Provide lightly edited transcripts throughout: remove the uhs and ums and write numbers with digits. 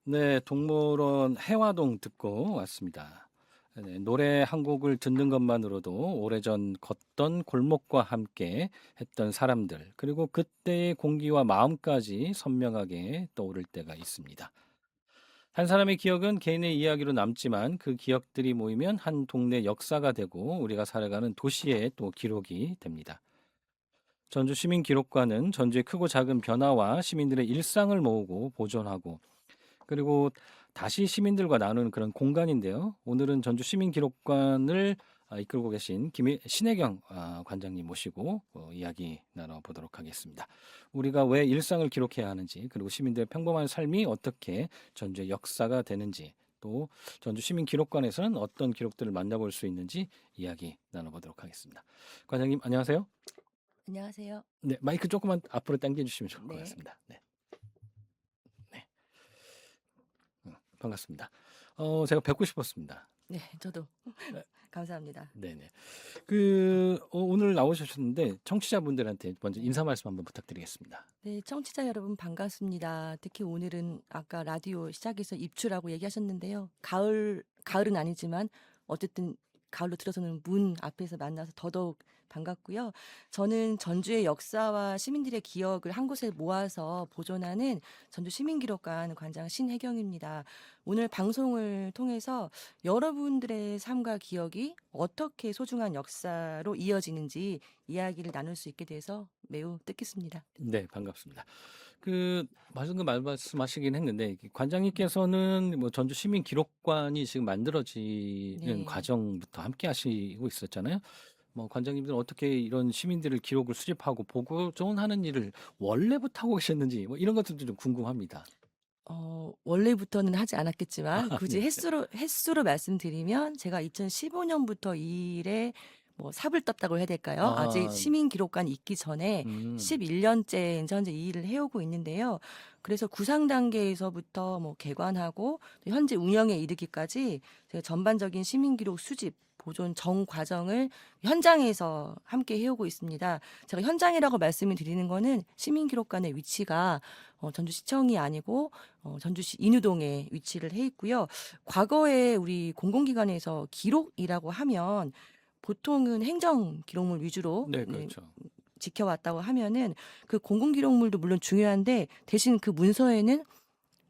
네, 동물원 해화동 듣고 왔습니다. 네, 노래 한 곡을 듣는 것만으로도 오래전 걷던 골목과 함께 했던 사람들, 그리고 그때의 공기와 마음까지 선명하게 떠오를 때가 있습니다. 한 사람의 기억은 개인의 이야기로 남지만 그 기억들이 모이면 한 동네 역사가 되고 우리가 살아가는 도시의 또 기록이 됩니다. 전주 시민기록관은 전주의 크고 작은 변화와 시민들의 일상을 모으고 보존하고 그리고 다시 시민들과 나누는 그런 공간인데요. 오늘은 전주 시민기록관을 이끌고 계신 신혜경 관장님 모시고 이야기 나눠보도록 하겠습니다. 우리가 왜 일상을 기록해야 하는지, 그리고 시민들의 평범한 삶이 어떻게 전주의 역사가 되는지, 또 전주 시민기록관에서는 어떤 기록들을 만나볼 수 있는지 이야기 나눠보도록 하겠습니다. 관장님 안녕하세요. 안녕하세요. 네, 마이크 조금만 앞으로 당겨주시면 좋을 것 네. 같습니다. 네, 네. 반갑습니다. 제가 뵙고 싶었습니다. 네, 저도 네, 감사합니다. 네네. 오늘 나오셨는데 청취자분들한테 먼저 네. 인사 말씀 한번 부탁드리겠습니다. 네, 청취자 여러분 반갑습니다. 특히 오늘은 아까 라디오 시작해서 입추라고 얘기하셨는데요. 가을은 아니지만 어쨌든 가을로 들어서는 문 앞에서 만나서 더더욱 반갑고요. 저는 전주의 역사와 시민들의 기억을 한 곳에 모아서 보존하는 전주 시민기록관 관장 신혜경입니다. 오늘 방송을 통해서 여러분들의 삶과 기억이 어떻게 소중한 역사로 이어지는지 이야기를 나눌 수 있게 돼서 매우 뜻깊습니다. 네, 반갑습니다. 방금 말씀하시긴 했는데 네. 관장님께서는 뭐 전주 시민기록관이 지금 만들어지는 네. 과정부터 함께 하시고 있었잖아요. 뭐 관장님들은 어떻게 이런 시민들의 기록을 수집하고 보존하는 일을 원래부터 하고 계셨는지 뭐 이런 것들도 좀 궁금합니다. 원래부터는 하지 않았겠지만 아, 굳이 네. 횟수로 말씀드리면 제가 2015 년부터 이 일에 뭐 삽을 떴다고 해야 될까요? 아직 아, 시민 기록관이 있기 전에 음, 11 년째 인제 현재 이 일을 해오고 있는데요. 그래서 구상 단계에서부터 뭐 개관하고 또 현재 운영에 이르기까지 제가 전반적인 시민 기록 수집, 보존 전 과정을 현장에서 함께 해오고 있습니다. 제가 현장이라고 말씀을 드리는 거는 시민 기록관의 위치가 전주시청이 아니고 전주시 인유동에 위치를 해 있고요. 과거에 우리 공공기관에서 기록이라고 하면 보통은 행정 기록물 위주로 네, 네 그렇죠. 지켜왔다고 하면은 그 공공 기록물도 물론 중요한데 대신 그 문서에는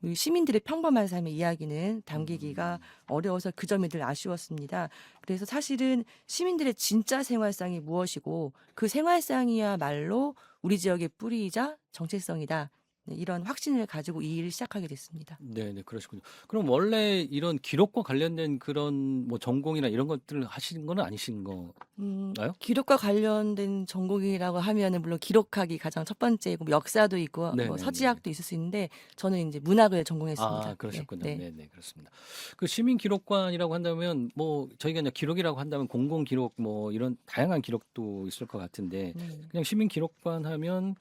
우리 시민들의 평범한 삶의 이야기는 담기기가 음. 어려워서 그 점이 늘 아쉬웠습니다. 그래서 사실은 시민들의 진짜 생활상이 무엇이고 그 생활상이야말로 우리 지역의 뿌리이자 정체성이다. 네, 이런 확신을 가지고 이 일을 시작하게 됐습니다. 네네, 그러시군요. 그럼 원래 이런 기록과 관련된 그런 뭐 전공이나 이런 것들을 하시는 건 아니신 건가요? 기록과 관련된 전공이라고 하면은 물론 기록학이 가장 첫 번째고 뭐 역사도 있고 뭐 네네네. 서지학도 있을 수 있는데 저는 이제 문학을 아, 전공했습니다. 네. 그러셨군요. 네. 네네, 그렇습니다. 그 시민기록관이라고 한다면 뭐 저희가 이제 기록이라고 한다면 공공기록 뭐 이런 다양한 기록도 있을 것 같은데 네. 그냥 시민기록관 하면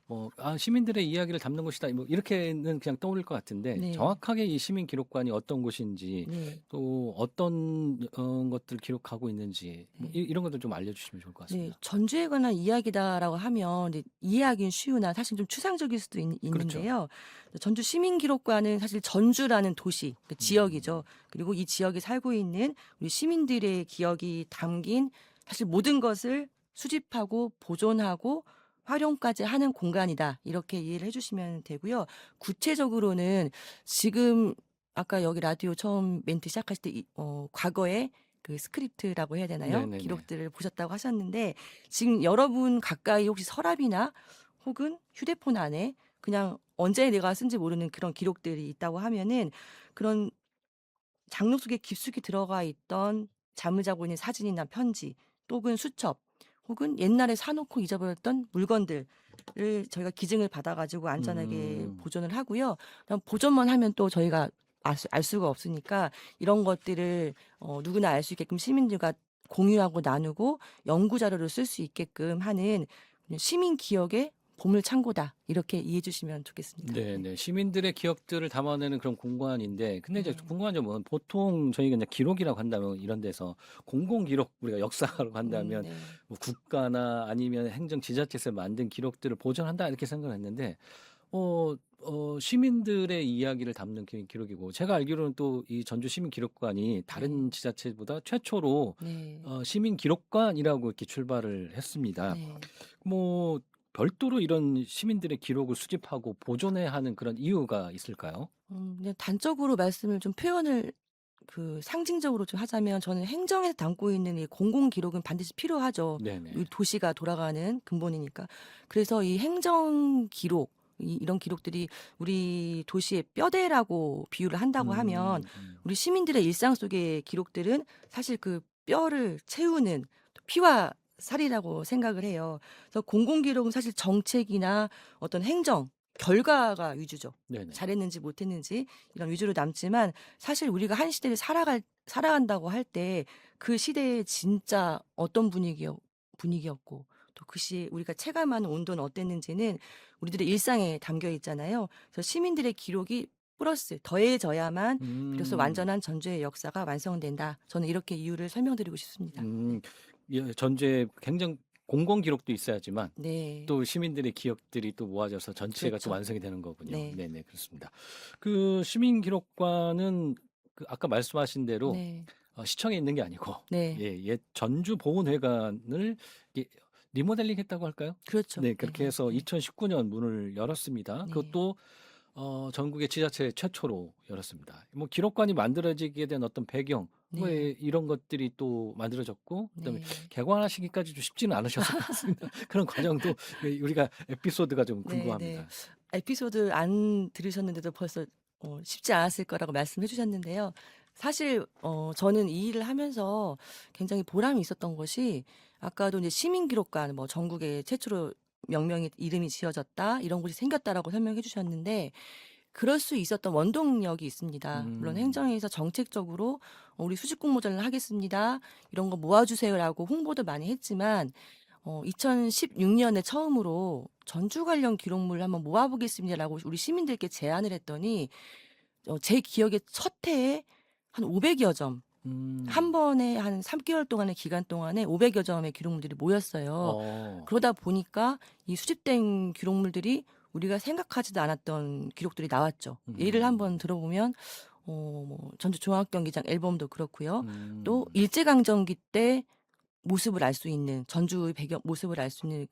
뭐 시민들의 이야기를 담는 곳이다 뭐 이렇게는 그냥 떠올릴 것 같은데 네. 정확하게 이 시민기록관이 어떤 곳인지 네. 또 어떤 것들을 기록하고 있는지 뭐 네. 이런 것들 좀 알려주시면 좋을 것 네. 같습니다. 전주에 관한 이야기다라고 하면 이제 이해하기는 쉬우나 사실 좀 추상적일 수도 그렇죠. 있는데요. 전주 시민기록관은 사실 전주라는 도시, 그 지역이죠. 음. 그리고 이 지역에 살고 있는 우리 시민들의 기억이 담긴 사실 모든 것을 수집하고 보존하고 활용까지 하는 공간이다. 이렇게 이해를 해 주시면 되고요. 구체적으로는 지금 아까 여기 라디오 처음 멘트 시작하실 때 과거에 그 스크립트라고 해야 되나요? 네네네. 기록들을 보셨다고 하셨는데 지금 여러분 가까이 혹시 서랍이나 혹은 휴대폰 안에 그냥 언제 내가 쓴지 모르는 그런 기록들이 있다고 하면은 그런 장롱 속에 깊숙이 들어가 있던 잠을 자고 있는 사진이나 편지 혹은 수첩 혹은 옛날에 사 놓고 잊어버렸던 물건들을 저희가 기증을 받아 가지고 안전하게 음. 보존을 하고요. 그다음 보존만 하면 또 저희가 알 수가 없으니까 이런 것들을 누구나 알 수 있게끔 시민들과 공유하고 나누고 연구 자료로 쓸 수 있게끔 하는 시민 기억의 보물창고다. 이렇게 이해해 주시면 좋겠습니다. 네. 네네. 시민들의 기억들을 담아내는 그런 공간인데, 근데 이제 네. 궁금한 점은 보통 저희가 이제 기록이라고 한다면 이런 데서 공공기록, 우리가 역사라고 한다면 네. 뭐 국가나 아니면 행정 지자체에서 만든 기록들을 보존한다 이렇게 생각을 했는데, 시민들의 이야기를 담는 기록이고 제가 알기로는 또 이 전주 시민기록관이 다른 네. 지자체보다 최초로 네. 시민기록관이라고 이렇게 출발을 했습니다. 네. 뭐 별도로 이런 시민들의 기록을 수집하고 보존해야 하는 그런 이유가 있을까요? 그냥 단적으로 말씀을 좀 표현을 상징적으로 좀 하자면 저는 행정에서 담고 있는 이 공공 기록은 반드시 필요하죠. 네네. 이 도시가 돌아가는 근본이니까. 그래서 이 행정 기록 이런 기록들이 우리 도시의 뼈대라고 비유를 한다고 하면 우리 시민들의 일상 속의 기록들은 사실 그 뼈를 채우는 피와 살이라고 생각을 해요. 그래서 공공 기록은 사실 정책이나 어떤 행정 결과가 위주죠. 네네. 잘했는지 못했는지 이런 위주로 남지만 사실 우리가 한 시대를 살아간다고 할 때 그 시대에 진짜 어떤 분위기였고 또 그 시에 우리가 체감하는 온도는 어땠는지는 우리들의 일상에 담겨 있잖아요. 그래서 시민들의 기록이 플러스 더해져야만 비로소 음. 완전한 전주의 역사가 완성된다. 저는 이렇게 이유를 설명드리고 싶습니다. 네. 음. 예, 전주에 굉장히 공공 기록도 있어야지만 네. 또 시민들의 기억들이 또 모아져서 전체가 또 그렇죠. 완성이 되는 거군요. 네. 네네, 그렇습니다. 그 시민기록관은 그 아까 말씀하신 대로 네. 시청에 있는 게 아니고 네. 옛 전주보훈회관을 이게 리모델링 했다고 할까요? 그렇죠. 네, 네. 그렇게 해서 네. 2019년 문을 열었습니다. 네. 그것도 전국의 지자체 최초로 열었습니다. 뭐 기록관이 만들어지게 된 어떤 배경, 뭐 네. 이런 것들이 또 만들어졌고, 그다음에 네. 개관하시기까지도 쉽지는 않으셨을 것 같습니다. 그런 과정도 우리가 에피소드가 좀 네네. 궁금합니다. 에피소드 안 들으셨는데도 벌써 쉽지 않았을 거라고 말씀해 주셨는데요. 사실 저는 이 일을 하면서 굉장히 보람이 있었던 것이 아까도 이제 시민기록관 뭐 전국에 최초로 명명이 이름이 지어졌다 이런 곳이 생겼다라고 설명해 주셨는데 그럴 수 있었던 원동력이 있습니다. 물론 음. 행정에서 정책적으로 "우리 수집 공모전을 하겠습니다. 이런 거 모아 주세요."라고 홍보도 많이 했지만 2016 년에 처음으로 "전주 관련 기록물을 한번 모아 보겠습니다."라고 우리 시민들께 제안을 했더니 제 기억에 첫 해에 한 500여 점, 한 음. 번에 한 3 개월 동안의 기간 동안에 500여 점의 기록물들이 모였어요. 어. 그러다 보니까 이 수집된 기록물들이 우리가 생각하지도 않았던 기록들이 나왔죠. 예를 한번 음. 들어보면 뭐 전주 종합경기장 앨범도 그렇고요. 또 음. 일제 강점기 때 모습을 알 수 있는 전주의 배경 모습을 알 수 있는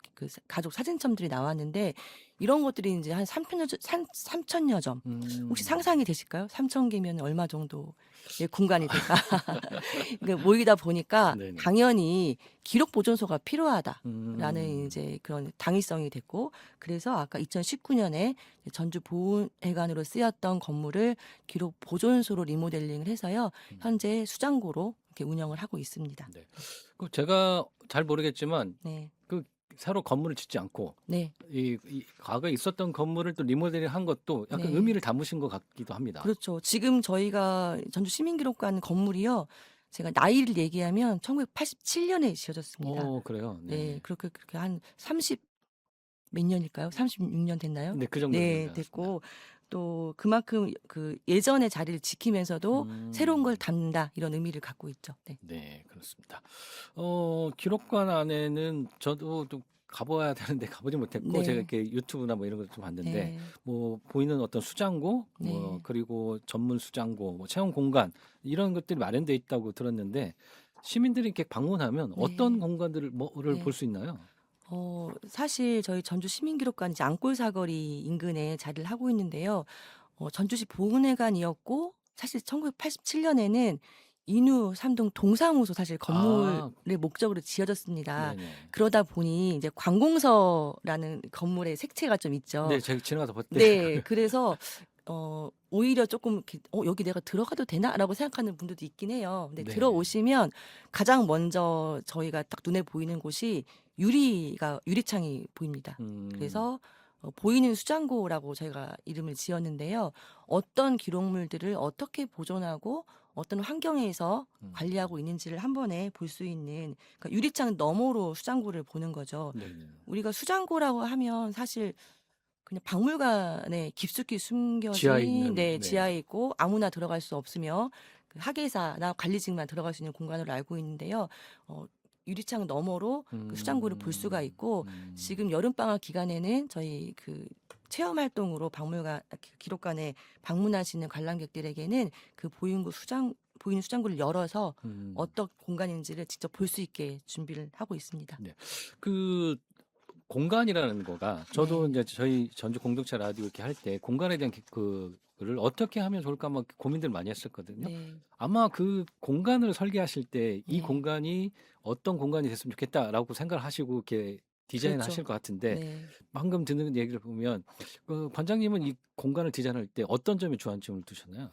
가족 사진첩들이 나왔는데 이런 것들이 인제 한 3,000여 점. 혹시 음. 상상이 되실까요? 3,000 개면 얼마 정도의 공간이 될까? 그 모이다 보니까 네네. 당연히 '기록 보존소가 필요하다.'라는 음. 인제 그런 당위성이 됐고 그래서 아까 2019 년에 전주 보훈회관으로 쓰였던 건물을 기록 보존소로 리모델링을 해서요. 음. 현재 수장고로 이렇게 운영을 하고 있습니다. 네. 그 제가 잘 모르겠지만 네. 그 새로 건물을 짓지 않고 네. 이 과거에 있었던 건물을 또 리모델링한 것도 약간 네. 의미를 담으신 것 같기도 합니다. 그렇죠. 지금 저희가 전주 시민기록관 건물이요. 제가 나이를 얘기하면 1987 년에 지어졌습니다. 그래요? 네. 네네. 그렇게 한 30 몇 년일까요? 36년 됐나요? 네, 그 정도 되는 네. 것 같습니다. 됐고 또 그만큼 예전의 자리를 지키면서도 '새로운 걸 음. 담는다.' 이런 의미를 갖고 있죠. 네. 네, 그렇습니다. 기록관 안에는 저도 좀 가봐야 되는데 가보지 못했고 제가 네. 이렇게 유튜브나 뭐 이런 걸 좀 봤는데 네. 뭐 보이는 어떤 수장고 뭐 네. 그리고 전문 수장고 뭐 체험 공간 이런 것들이 마련돼 있다고 들었는데 시민들이 이렇게 방문하면 어떤 네. 공간들을 뭐를 볼 네. 수 있나요? 사실 저희 전주 시민기록관 이제 앙골 사거리 인근에 자리를 하고 있는데요. 전주시 보훈회관이었고 사실 1987 년에는 인후 삼동 동사무소 사실 건물의 아, 목적으로 지어졌습니다. 네네. 그러다 보니 이제 관공서라는 건물의 색채가 좀 있죠. 네, 제가 지나가다 봤 네. 네. 그래서 오히려 조금 이렇게 '여기 내가 들어가도 되나?'라고 생각하는 분들도 있긴 해요. 근데 네. 들어오시면 가장 먼저 저희가 딱 눈에 보이는 곳이 유리창이 보입니다. 음. 그래서 보이는 수장고라고 저희가 이름을 지었는데요. 어떤 기록물들을 어떻게 보존하고 어떤 환경에서 음. 관리하고 있는지를 한 번에 볼 수 있는 그러니까 유리창 너머로 수장고를 보는 거죠. 네네. 우리가 수장고라고 하면 사실 그냥 박물관에 깊숙이 지하에 숨겨진 있는 네 네. 지하에 있고 아무나 들어갈 수 없으며 학예사나 관리직만 들어갈 수 있는 공간으로 알고 있는데요. 어 유리창 너머로 그 수장고를 볼 수가 음. 있고 음. 지금 여름방학 기간에는 저희 체험 활동으로 박물관 기록관에 방문하시는 관람객들에게는 그 보이는 수장고를 열어서 음. 어떤 공간인지를 직접 볼 수 있게 준비를 하고 있습니다. 네. 그 공간이라는 거가 저도 네. 이제 저희 전주 공동체 라디오 이렇게 할 때 공간에 대한 그를 어떻게 하면 좋을까 막 고민들 많이 했었거든요. 네. 아마 그 공간을 설계하실 때 이 네. 공간이 어떤 공간이 됐으면 좋겠다라고 생각을 하시고 이렇게 디자인하실 그렇죠. 것 같은데 네. 방금 듣는 얘기를 보면 관장님은 이 공간을 디자인할 때 어떤 점에 주안점을 두셨나요?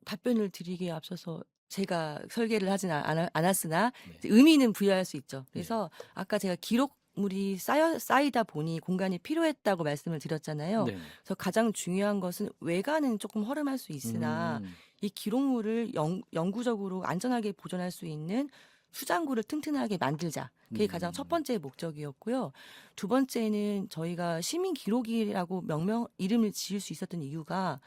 답변을 드리기에 앞서서 제가 설계를 하진 않았으나 네. 이제 의미는 부여할 수 있죠. 네. 그래서 아까 제가 기록물이 쌓이다 보니 공간이 필요했다고 말씀을 드렸잖아요. 네. 그래서 가장 중요한 것은 외관은 조금 허름할 수 있으나 음. 이 기록물을 영구적으로 안전하게 보존할 수 있는 수장고를 튼튼하게 만들자. 그게 가장 첫 번째 목적이었고요. 두 번째는 저희가 시민 기록이라고 이름을 지을 수 있었던 이유가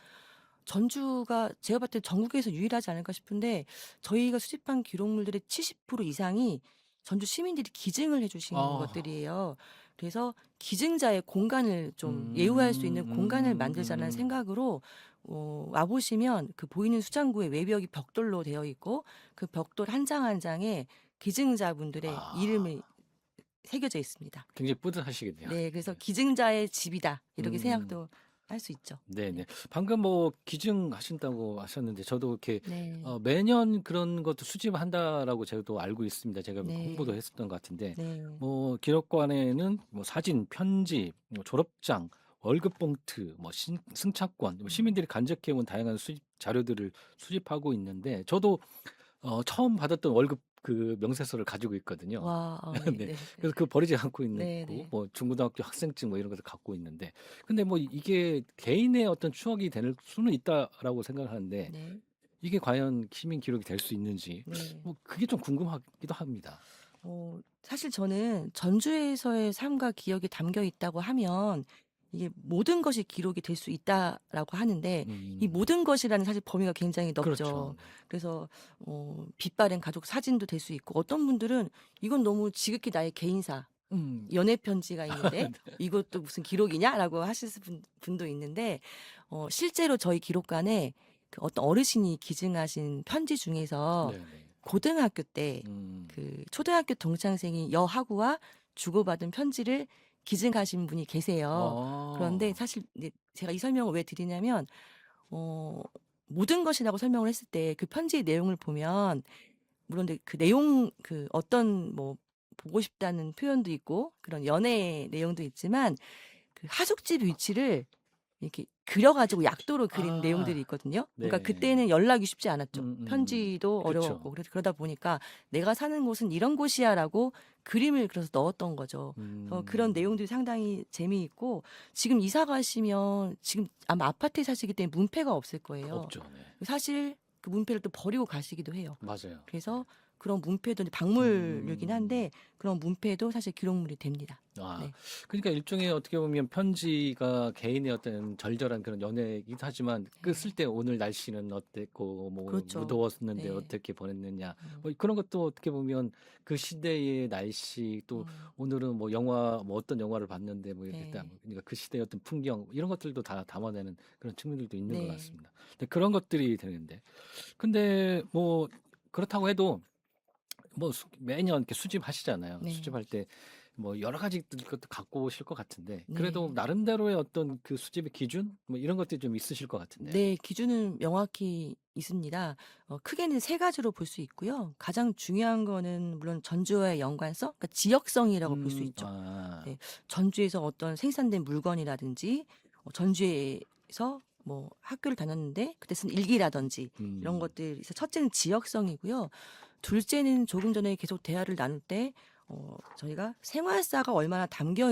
전주가 제가 봤을 때 전국에서 유일하지 않을까 싶은데 저희가 수집한 기록물들의 70% 이상이 전주 시민들이 기증을 해 주신 아. 것들이에요. 그래서 기증자의 공간을 좀 예우할 수 있는 공간을 만들자는 생각으로 와 보시면 그 보이는 수장고의 외벽이 벽돌로 되어 있고 그 벽돌 한 장 한 장에 기증자분들의 아. 이름이 새겨져 있습니다. 굉장히 뿌듯하시겠네요. 네. 그래서 네. '기증자의 집이다.' 이렇게 음. 생각도 할 수 있죠. 네네. 방금 뭐 기증하신다고 하셨는데 저도 이렇게 네. 매년 그런 것도 수집한다라고 저도 알고 있습니다. 제가 홍보도 네. 했었던 것 같은데 네. 뭐 기록관에는 뭐 사진, 편지, 뭐 졸업장, 월급 봉투, 뭐 승차권, 뭐 시민들이 간직해온 다양한 수집 자료들을 수집하고 있는데 저도 처음 받았던 월급 그 명세서를 가지고 있거든요. 와. 네. 네. 그래서 그거 버리지 않고 있는 네 고 네. 뭐 중고등학교 학생증 뭐 이런 것을 갖고 있는데 근데 뭐 이게 개인의 어떤 추억이 될 수는 있다라고 생각하는데 네. 이게 과연 시민 기록이 될 수 있는지 네. 뭐 그게 좀 궁금하기도 합니다. 사실 저는 전주에서의 삶과 기억이 담겨 있다고 하면 이게 모든 것이 기록이 될 수 있다라고 하는데 이 음. 모든 것이라는 사실 범위가 굉장히 그렇죠. 넓죠. 네. 그래서 빛바랜 가족 사진도 될 수 있고 어떤 분들은 이건 너무 지극히 나의 개인사 음. 연애 편지가 있는데 네. 이것도 무슨 기록이냐라고 하실 분도 있는데 실제로 저희 기록관에 그 어떤 어르신이 기증하신 편지 중에서 네네. 고등학교 때 음. 그 초등학교 동창생이 여하구와 주고받은 편지를 기증하신 분이 계세요. 그런데 사실 이제 제가 이 설명을 왜 드리냐면 어 모든 것이라고 설명을 했을 때 그 편지의 내용을 보면 물론 근데 그 내용 그 어떤 뭐 보고 싶다는 표현도 있고 그런 연애 내용도 있지만 그 하숙집 위치를 이렇게 그려 가지고 약도로 그린 내용들이 아. 있거든요. 그러니까 네. 그때는 연락이 쉽지 않았죠. 음음. 편지도 그쵸. 어려웠고 그래서 그러다 보니까 '내가 사는 곳은 이런 곳이야.'라고 그림을 그려서 넣었던 거죠. 그래서 그런 내용들이 상당히 재미있고 지금 이사 가시면 지금 아마 아파트에 사시기 때문에 문패가 없을 거예요. 없죠. 네. 사실 그 문패를 또 버리고 가시기도 해요. 맞아요. 그래서 그런 문패도 이제 박물류긴 음. 한데 그런 문패도 사실 기록물이 됩니다. 아. 네. 그러니까 일종의 어떻게 보면 편지가 개인의 어떤 절절한 그런 연애이기도 하지만 그 쓸 때 오늘 날씨는 어땠고 뭐 그렇죠. 무더웠는데 네. 어떻게 보냈느냐 음. 뭐 그런 것도 어떻게 보면 그 시대의 날씨 또 음. 오늘은 뭐 영화 뭐 어떤 영화를 봤는데 뭐 이렇게 네. 딱 그러니까 그 시대의 어떤 풍경 이런 것들도 다 담아내는 그런 측면들도 있는 것 네. 같습니다. 근데 그런 것들이 되는데 근데 뭐 그렇다고 해도 뭐 매년 이렇게 수집하시잖아요. 네. 수집할 때 뭐 여러 가지 것도 갖고 오실 것 같은데 네. 그래도 나름대로의 어떤 그 수집의 기준 뭐 이런 것들이 좀 있으실 것 같은데요. 네. 기준은 명확히 있습니다. 크게는 세 가지로 볼 수 있고요. 가장 중요한 거는 물론 전주와의 연관성, 그러니까 지역성이라고 볼 수 있죠. 아. 네. 전주에서 어떤 생산된 물건이라든지 전주에서 뭐 학교를 다녔는데 그때 쓴 일기라든지 이런 것들이 있어 첫째는 지역성이고요. 둘째는 조금 전에 계속 대화를 나눌 때 저희가 생활사가 얼마나 담겨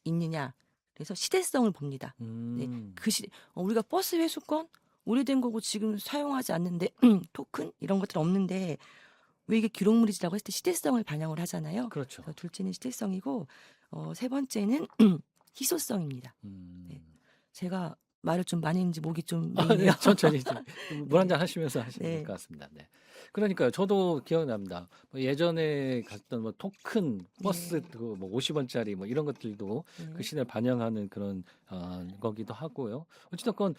있느냐. 그래서 시대성을 봅니다. 네. 음. 그 우리가 버스 회수권 오래된 거고 지금 사용하지 않는데 토큰 이런 것들 없는데 왜 이게 기록물이지라고 했을 때 시대성을 반영을 하잖아요. 그렇죠. 그래서 둘째는 시대성이고 세 번째는 희소성입니다. 음. 네. 제가 말을 좀 많이 했는지 목이 좀 아 네. 메이네요. 천천히 물 한 네. 잔 하시면서 하시면 될 네. 것 같습니다. 네. 그러니까요. 저도 기억납니다. 뭐 예전에 갔던 뭐 토큰 버스 네. 그뭐 50원짜리 뭐 이런 것들도 그 네. 시대를 반영하는 그런 거기도 하고요. 어찌됐건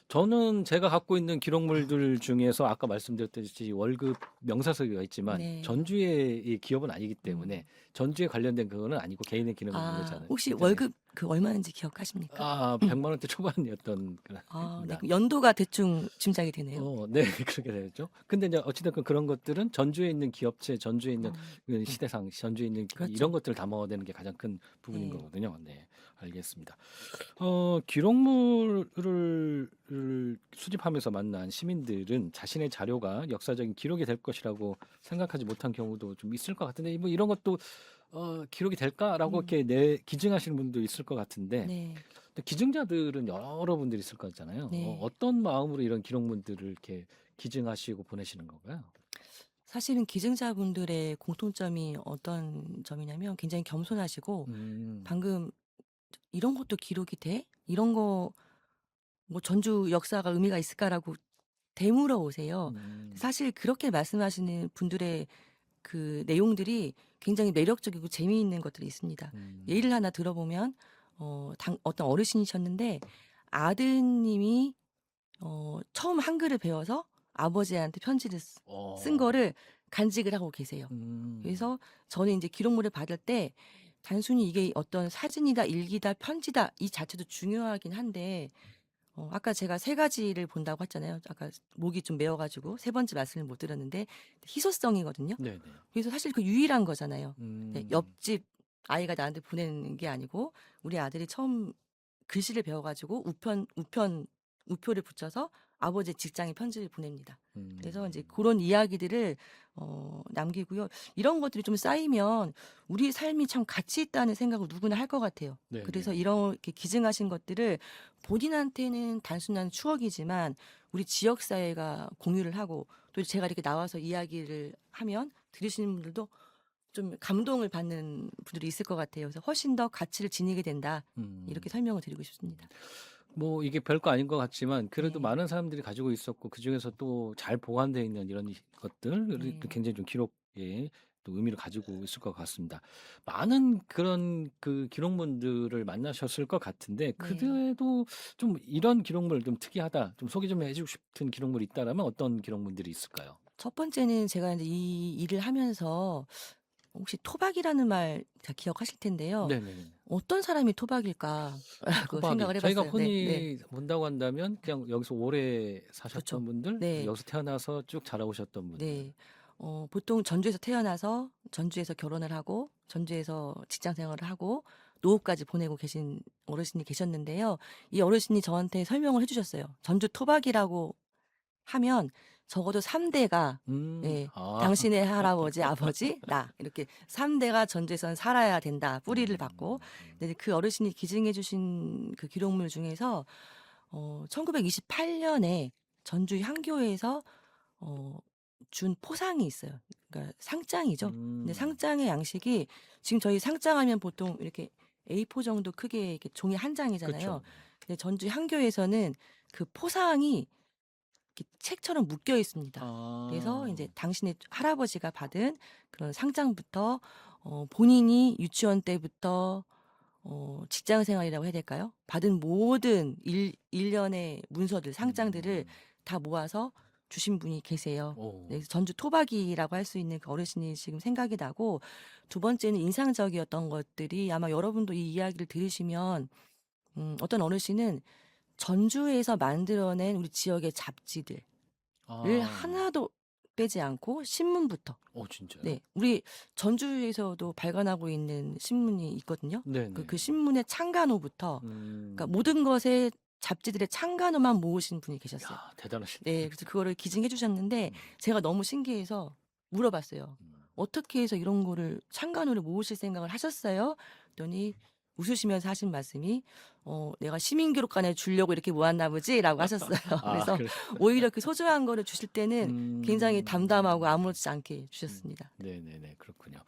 저는 제가 갖고 있는 기록물들 중에서 아까 말씀드렸듯이 월급 명사서기가 있지만 네. 전주의 이 기업은 아니기 때문에 음. 전주에 관련된 그거는 아니고 개인의 기록물이잖아요. 혹시 있잖아요. 월급 그 얼마인지 기억하십니까? 100만 원대 초반이었던 네. 그입니다. 그 연도가 대충 짐작이 되네요. 네, 그렇게 되죠. 근데 이제 어찌됐건 그런 것들은 전주에 있는 기업체, 전주에 있는 그 시대상, 전주에 있는 이런 그렇죠. 것들을 담아내는 게 가장 큰 부분인 네. 거거든요. 네, 알겠습니다. 기록물을 수집하면서 만난 시민들은 자신의 자료가 역사적인 기록이 될 것이라고 생각하지 못한 경우도 좀 있을 것 같은데, 뭐 이런 것도 기록이 될까라고 음. 이렇게 기증하시는 분도 있을 것 같은데, 네. 근데 기증자들은 여러분들이 있을 거잖아요. 네. 어떤 마음으로 이런 기록물들을 이렇게 기증하시고 보내시는 건가요? 사실은 기증자분들의 공통점이 어떤 점이냐면 굉장히 겸손하시고 음, 방금 "이런 것도 기록이 돼? 이런 거 뭐 전주 역사가 의미가 있을까?"라고 되물어 오세요. 음, 사실 그렇게 말씀하시는 분들의 그 내용들이 굉장히 매력적이고 재미있는 것들이 있습니다. 예를 음, 하나 들어보면 어떤 어르신이셨는데 아드님이 처음 한글을 배워서 아버지한테 편지를 쓴 어, 거를 간직을 하고 계세요. 음, 그래서 저는 인제 기록물을 받을 때 단순히 이게 어떤 사진이다, 일기다, 편지다 이 자체도 중요하긴 한데 아까 제가 세 가지를 본다고 했잖아요. 아까 목이 좀 메어 가지고 세 번째 말씀을 못 드렸는데 희소성이거든요. 네네. 그래서 사실 그 유일한 거잖아요. 네, 음, 옆집 아이가 나한테 보내는 게 아니고 우리 아들이 처음 글씨를 배워 가지고 우표를 붙여서 아버지의 직장에 편지를 보냅니다. 그래서 인제 음, 고런 이야기들을 남기고요. 이런 것들이 좀 쌓이면 우리 삶이 참 가치 있다는 생각을 누구나 할 것 같아요. 그래서 네네. 이렇게 기증하신 것들을 본인한테는 단순한 추억이지만 우리 지역 사회가 공유를 하고 또 제가 이렇게 나와서 이야기를 하면 들으시는 분들도 좀 감동을 받는 분들이 있을 것 같아요. 그래서 훨씬 더 가치를 지니게 된다. 이렇게 음. 설명을 드리고 싶습니다. 뭐 이게 별거 아닌 것 같지만 그래도 네. 많은 사람들이 가지고 있었고 그중에서 또 잘 보관되어 있는 이런 것들이 또 네. 굉장히 좀 기록에 또 의미를 가지고 있을 것 같습니다. 많은 그런 그 기록물들을 만나셨을 것 같은데 네. 그래도 좀 이런 기록물 좀 특이하다, 좀 소개 좀 해주고 싶은 기록물이 있다라면 어떤 기록물들이 있을까요? 첫 번째는 제가 인제 이 일을 하면서 혹시 토박이라는 말 잘 기억하실 텐데요. 네네. '어떤 사람이 토박일까?'라고 토박이. 생각을 해 저희가 봤어요. 네. 네. 흔히 본다고 한다면 그냥 여기서 오래 사셨던 그렇죠. 분들, 네. 여기서 태어나서 쭉 자라오셨던 분들. 네. 보통 전주에서 태어나서 전주에서 결혼을 하고 전주에서 직장 생활을 하고 노후까지 보내고 계신 어르신이 계셨는데요. 이 어르신이 저한테 설명을 해 주셨어요. 전주 토박이라고 하면 적어도 3 대가 예 아. 당신의 할아버지, 아버지, 나 이렇게 3 대가 전주에선 살아야 된다. 뿌리를 받고. 근데 그 어르신이 기증해 주신 그 기록물 중에서 1928 년에 전주 향교에서 어 준 포상이 있어요. 그러니까 상장이죠. 근데 음. 상장의 양식이 지금 저희 상장하면 보통 이렇게 A4 정도 크기의 이렇게 종이 한 장이잖아요. 그쵸. 네. 근데 전주 향교에서는 그 포상이 이렇게 책처럼 묶여 있습니다. 그래서 인제 아. 당신의 할아버지가 받은 그런 상장부터 본인이 유치원 때부터 직장 생활이라고 해야 될까요? 받은 모든 일련의 문서들 상장들을 음. 다 모아서 주신 분이 계세요. 네, 오. 그래서 전주 토박이라고 할 수 있는 그 어르신이 지금 생각이 나고 두 번째는 인상적이었던 것들이 아마 여러분도 이 이야기를 들으시면 어떤 어르신은 전주에서 만들어낸 우리 지역의 잡지들을 아. 하나도 빼지 않고 신문부터 진짜요? 네. 우리 전주에서도 발간하고 있는 신문이 있거든요. 그 네네. 신문의 창간호부터 그러니까 음. 모든 것에 잡지들의 창간호만 모으신 분이 계셨어요. 야, 대단하시네요. 네. 그래서 그거를 기증해 주셨는데 음. 제가 너무 신기해서 물어봤어요. 음. "어떻게 해서 이런 거를 창간호를 모으실 생각을 하셨어요?" 그랬더니 웃으시면서 하신 말씀이 "내가 시민기록관에 주려고 이렇게 모았나 보지."라고 하셨어요. 그래서 그래. 오히려 그 소중한 거를 주실 때는 굉장히 담담하고 음. 아무렇지 않게 주셨습니다. 네네네. 그렇군요.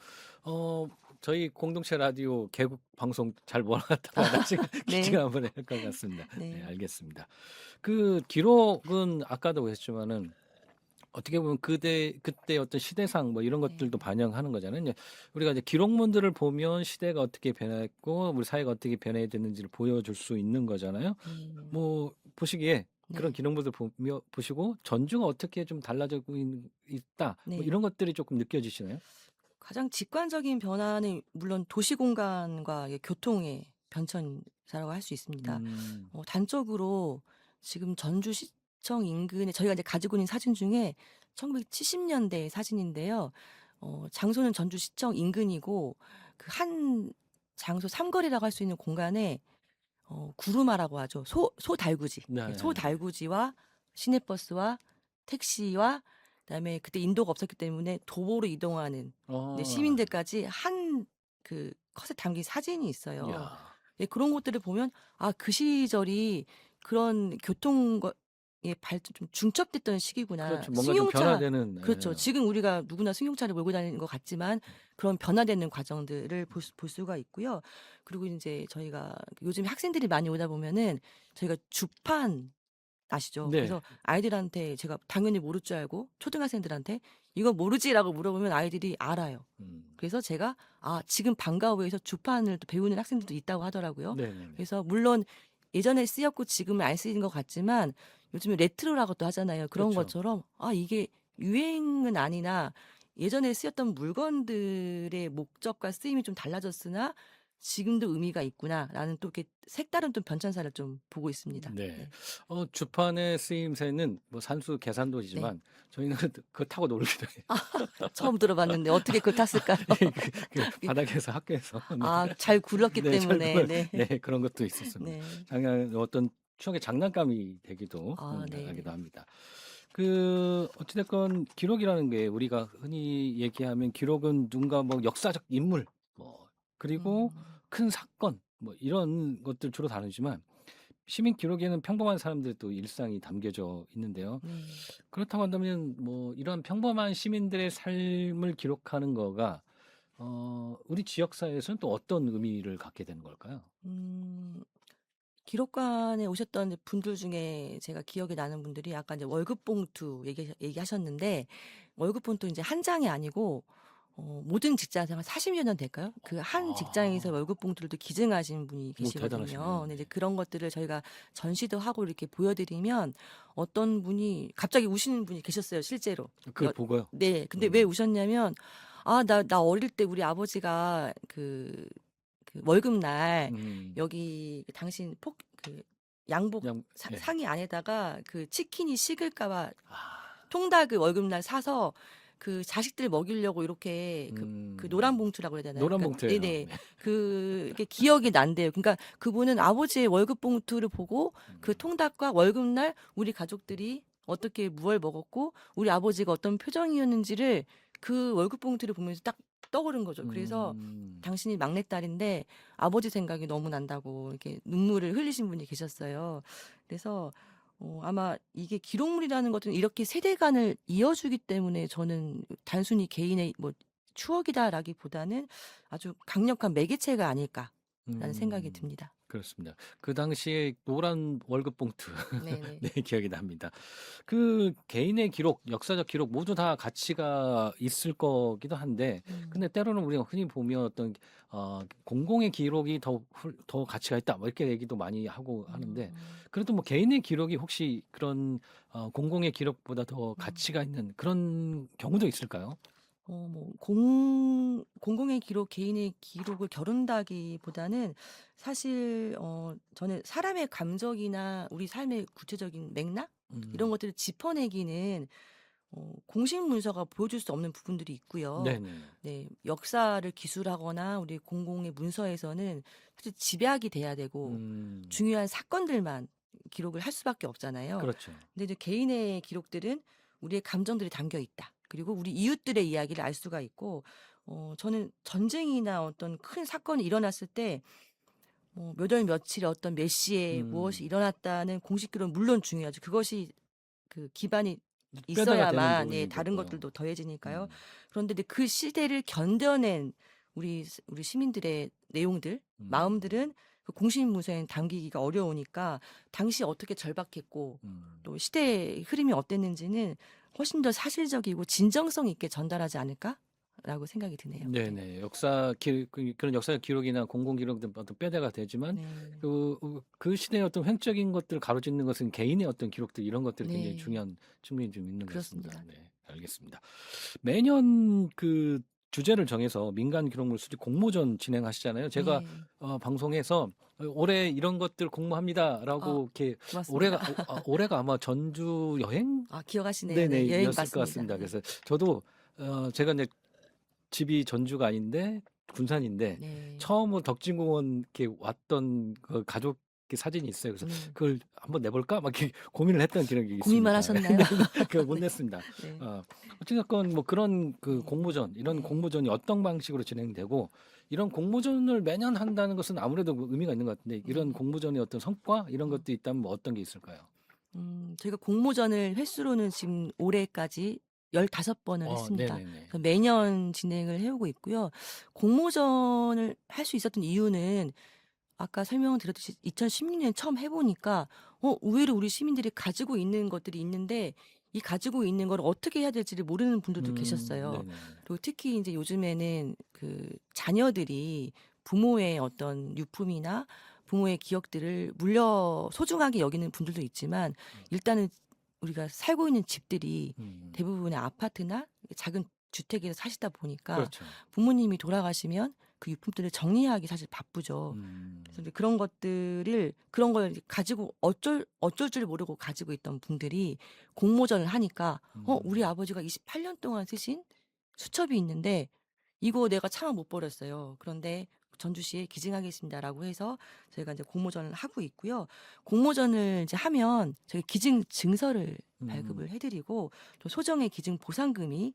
어 저희 공동체 라디오 개국 방송 잘 몰아갔다가 나중에 기증 네. 한번 해야 할 것 같습니다. 네, 네. 알겠습니다. 그 기록은 아까도 그랬지만은 어떻게 보면 그때 어떤 시대상 뭐 이런 네. 것들도 반영하는 거잖아요. 이제 우리가 이제 기록문들을 보면 시대가 어떻게 변했고 우리 사회가 어떻게 변해야 되는지를 보여줄 수 있는 거잖아요. 네. 뭐 보시기에 그런 네. 기록문들 보며 보시고 전주가 어떻게 좀 달라지고 있다. 뭐 네. 이런 것들이 조금 느껴지시나요? 가장 직관적인 변화는 물론 도시 공간과 이 교통의 변천사라고 할 수 있습니다. 음. 단적으로 지금 전주시청 인근에 저희가 이제 가지고 있는 사진 중에 1970년대 사진인데요. 장소는 전주시청 인근이고 그 한 장소 삼거리라고 할 수 있는 공간에 구루마라고 하죠. 소달구지. 예 네. 소달구지와 시내버스와 택시와 그다음에 그때 인도가 없었기 때문에 도보로 이동하는 네 어. 시민들까지 한 그 컷에 담긴 사진이 있어요. 야. 예 그런 것들을 보면 아 그 시절이 그런 교통거 예 발전 좀 중첩됐던 시기구나. 그렇죠. 뭔가 좀 승용차 변화되는 그렇죠. 예. 지금 우리가 누구나 승용차를 몰고 다니는 것 같지만 그런 변화되는 과정들을 볼 수가 있고요. 그리고 인제 저희가 요즘에 학생들이 많이 오다 보면은 저희가 주판 아시죠? 네. 그래서 아이들한테 제가 당연히 모를 줄 알고 초등학생들한테 "이거 모르지?"라고 물어보면 아이들이 알아요. 음. 그래서 제가 아 지금 방과후에서 주판을 또 배우는 학생들도 있다고 하더라고요. 네네네. 그래서 물론 예전에 쓰였고 지금은 안 쓰이는 것 같지만 요즘에 레트로라고도 하잖아요. 그런 그렇죠. 것처럼 아 이게 유행은 아니나 예전에 쓰였던 물건들의 목적과 쓰임이 좀 달라졌으나 '지금도 의미가 있구나.'라는 또 이렇게 색다른 또 변천사를 좀 보고 있습니다. 네. 네. 주판의 쓰임새는 뭐 산수 네. 계산도이지만 저희는 그거 타고 놀기도 해요. 처음 들어봤는데 어떻게 그걸 탔을까요? 예 그게 바닥에서 학교에서 네. 잘 굴렀기 네 때문에. 네. 네 그런 것도 있었습니다. 네. 어떤 추억의 장난감이 되기도 아 하기도 네네. 합니다. 어찌 됐건 기록이라는 게 우리가 흔히 얘기하면 기록은 누군가 뭐 역사적 인물 뭐 그리고 음. 큰 사건 뭐 이런 것들 주로 다루지만 시민 기록에는 평범한 사람들의 또 일상이 담겨져 있는데요. 네. 그렇다고 한다면 뭐 이런 평범한 시민들의 삶을 기록하는 거가 우리 지역 사회에서는 또 어떤 의미를 갖게 되는 걸까요? 음. 기록관에 오셨던 분들 중에 제가 기억에 나는 분들이 아까 이제 월급 봉투 얘기하셨는데 월급 봉투 인제 한 장이 아니고 모든 직장 생활 40여 년 될까요? 그 한 직장에서 아. 월급 봉투를 또 기증하신 분이 계시거든요. 대단하시네요. 근데 이제 네. 그런 것들을 저희가 전시도 하고 이렇게 보여 드리면 어떤 분이 갑자기 우시는 분이 계셨어요 실제로. 그걸 보고요? 네. 근데 왜 음. 우셨냐면 "아 나 어릴 때 우리 아버지가 그 월급날 음. 여기 그 당신 그 양복 그냥 예. 상의 안에다가 그 치킨이 식을까 봐 아. 통닭을 월급날 사서 그 자식들 먹이려고 이렇게 그 노란 음. 봉투라고 해야 되나요? 노란 그러니까 봉투예요. 네네. 네. 그게 기억이 난대요. 그러니까 그분은 아버지의 월급 봉투를 보고 그 음. 통닭과 월급날 우리 가족들이 어떻게 무얼 먹었고 우리 아버지가 어떤 표정이었는지를 그 월급 봉투를 보면서 딱 떠오른 거죠. 그래서 음. 당신이 막내딸인데 아버지 생각이 너무 난다고 이렇게 눈물을 흘리신 분이 계셨어요. 그래서 아마 이게 기록물이라는 것은 이렇게 세대 간을 이어주기 때문에 저는 단순히 개인의 뭐 추억이다라기보다는 아주 강력한 매개체가 아닐까라는 생각이 음. 듭니다. 그렇습니다. 그 당시에 노란 월급 봉투 네네. 네 기억이 납니다. 개인의 기록, 역사적 기록 모두 다 가치가 있을 거기도 한데 음. 근데 때로는 우리가 흔히 보면 공공의 기록이 더 가치가 있다 뭐 이렇게 얘기도 많이 하고 하는데 음. 그래도 뭐 개인의 기록이 혹시 그런 공공의 기록보다 더 음. 가치가 있는 그런 경우도 있을까요? 뭐 공공의 기록, 개인의 기록을 겨룬다기보다는 사실 저는 사람의 감정이나 우리 삶의 구체적인 맥락 이런 음. 것들을 짚어내기는 공식 문서가 보여줄 수 없는 부분들이 있고요. 네네. 네. 역사를 기술하거나 우리 공공의 문서에서는 사실 집약이 돼야 되고 음. 중요한 사건들만 기록을 할 수밖에 없잖아요. 그렇죠. 근데 이제 개인의 기록들은 우리의 감정들이 담겨 있다. 그리고 우리 이웃들의 이야기를 알 수가 있고 저는 전쟁이나 어떤 큰 사건이 일어났을 때 몇 월 며칠에 어떤 몇 시에 무엇이 음. 일어났다는 공식 기록은 물론 중요하죠. 그것이 그 기반이 뼈대가 되는 있어야만 예 부분인 다른 거고요. 것들도 더해지니까요. 음. 그런데 이제 그 시대를 견뎌낸 우리 시민들의 내용들, 음. 마음들은 그 공신무소에는 담기기가 어려우니까 당시 어떻게 절박했고 또 시대의 흐름이 어땠는지는 훨씬 더 사실적이고 진정성 있게 전달하지 않을까라고 생각이 드네요. 네. 네네. 그런 역사적 기록이나 공공 기록들 어떤 뼈대가 되지만 네. 그 시대의 어떤 횡적인 것들을 가로짓는 것은 개인의 어떤 기록들 이런 것들이 굉장히 네. 중요한 측면이 좀 있는 것 같습니다. 그렇습니다. 네, 알겠습니다. 매년 그 주제를 정해서 민간 기록물 수집 공모전 진행하시잖아요. 제가 네. 방송에서 올해 이런 것들 공모합니다라고 이렇게 고맙습니다. 올해가 아마 전주 여행 기억하시네요. 네네 네. 여행 이었을 것 맞습니다. 같습니다. 네. 그래서 저도 제가 이제 집이 전주가 아닌데 군산인데 네. 처음으로 덕진공원 이렇게 왔던 그 가족 사진이 있어요. 그래서 그걸 한번 내볼까 막 이렇게 고민을 했던 기억이 있습니다. 고민만 하셨나요? 그걸 못 냈습니다. 네. 어찌됐건 뭐 그런 그 네. 공모전 이런 네. 공모전이 어떤 방식으로 진행되고 이런 공모전을 매년 한다는 것은 아무래도 의미가 있는 것 같은데 이런 공모전의 어떤 성과 이런 것도 있다면 뭐 어떤 게 있을까요? 저희가 공모전을 횟수로는 지금 올해까지 15번을 했습니다. 네네네. 그래서 매년 진행을 해오고 있고요. 공모전을 할 수 있었던 이유는 아까 설명을 드렸듯이 2016년에 처음 해보니까 의외로 우리 시민들이 가지고 있는 것들이 있는데 이 가지고 있는 걸 어떻게 해야 될지를 모르는 분들도 계셨어요. 네네네. 그리고 특히 이제 요즘에는 그 자녀들이 부모의 어떤 유품이나 부모의 기억들을 소중하게 여기는 분들도 있지만 일단은 우리가 살고 있는 집들이 대부분의 아파트나 작은 주택에서 사시다 보니까 그렇죠. 부모님이 돌아가시면 그 유품들을 정리하기 사실 바쁘죠. 그래서 이제 그런 걸 이제 가지고 어쩔 줄 모르고 가지고 있던 분들이 공모전을 하니까 우리 아버지가 28년 동안 쓰신 수첩이 있는데 이거 내가 차마 못 버렸어요. 그런데 전주시에 기증하겠습니다라고 해서 저희가 이제 공모전을 하고 있고요. 공모전을 이제 하면 저희 기증 증서를 발급을 해드리고 또 소정의 기증 보상금이